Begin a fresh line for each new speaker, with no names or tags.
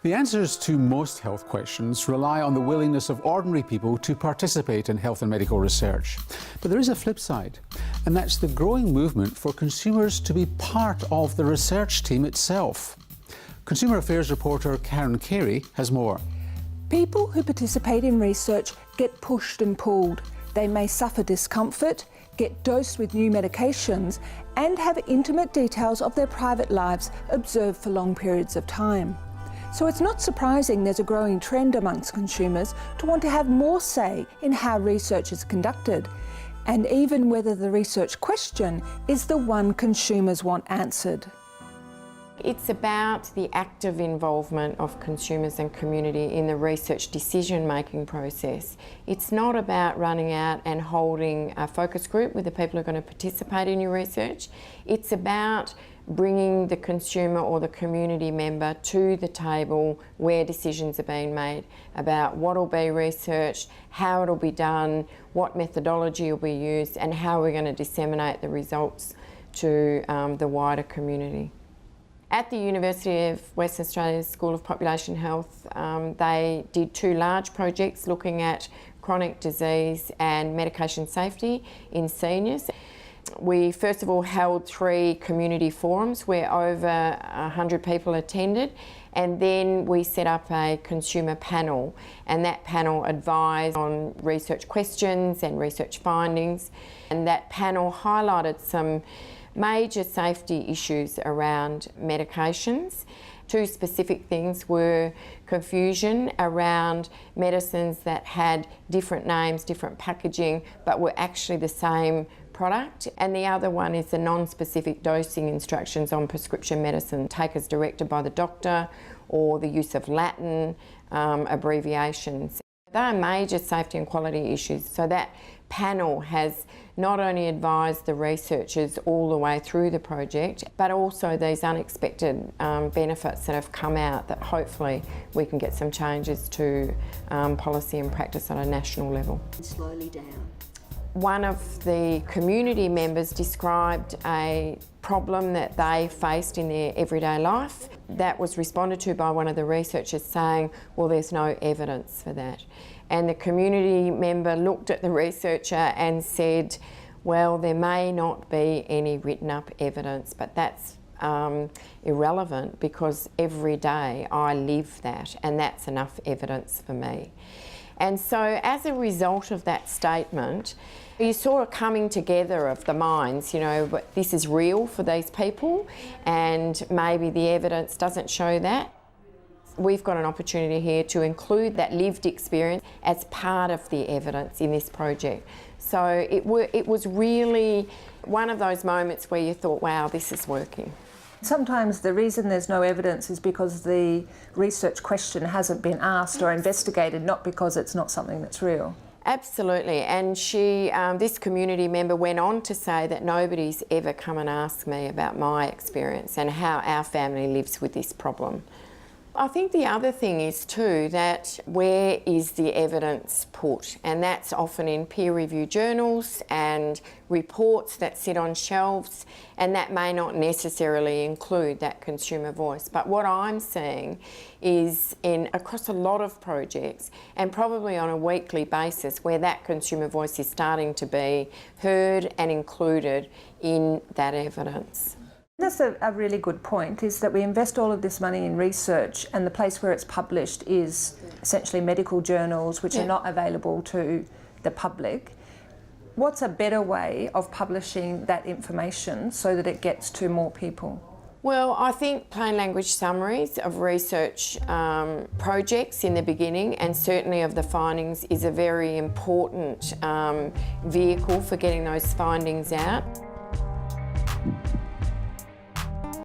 The answers to most health questions rely on the willingness of ordinary people to participate in health and medical research. But there is a flip side, and that's the growing movement for consumers to be part of the research team itself. Consumer Affairs reporter Karen Carey has more.
People who participate in research get pushed and pulled. They may suffer discomfort, get dosed with new medications, and have intimate details of their private lives observed for long periods of time. So it's not surprising there's a growing trend amongst consumers to want to have more say in how research is conducted, and even whether the research question is the one consumers want answered.
It's about the active involvement of consumers and community in the research decision-making process. It's not about running out and holding a focus group with the people who are going to participate in your research. It's about bringing the consumer or the community member to the table where decisions are being made about what will be researched, how it will be done, what methodology will be used, and how we're going to disseminate the results to the wider community. At the University of Western Australia's School of Population Health, they did 2 large projects looking at chronic disease and medication safety in seniors. We first of all held 3 community forums where over 100 people attended, and then we set up a consumer panel, and that panel advised on research questions and research findings, and that panel highlighted some major safety issues around medications. 2 specific things were confusion around medicines that had different names, different packaging, but were actually the same product. And the other one is the non-specific dosing instructions on prescription medicine, take as directed by the doctor, or the use of Latin abbreviations. They are major safety and quality issues. So that panel has not only advised the researchers all the way through the project, but also these unexpected benefits that have come out that hopefully we can get some changes to policy and practice on a national level.
Slowly down.
One of the community members described a problem that they faced in their everyday life. That was responded to by one of the researchers saying, well, there's no evidence for that. And the community member looked at the researcher and said, well, there may not be any written up evidence, but that's irrelevant because every day I live that, and that's enough evidence for me. And so as a result of that statement, you saw a coming together of the minds, you know, but this is real for these people and maybe the evidence doesn't show that. We've got an opportunity here to include that lived experience as part of the evidence in this project. So it was really one of those moments where you thought, wow, this is working.
Sometimes the reason there's no evidence is because the research question hasn't been asked or investigated, not because it's not something that's real.
Absolutely, and this community member went on to say that nobody's ever come and asked me about my experience and how our family lives with this problem. I think the other thing is too that where is the evidence put, and that's often in peer-reviewed journals and reports that sit on shelves, and that may not necessarily include that consumer voice. But what I'm seeing is across a lot of projects, and probably on a weekly basis, where that consumer voice is starting to be heard and included in that evidence.
That's a really good point, is that we invest all of this money in research and the place where it's published is essentially medical journals which are not available to the public. What's a better way of publishing that information so that it gets to more people?
Well, I think plain language summaries of research projects in the beginning and certainly of the findings is a very important vehicle for getting those findings out.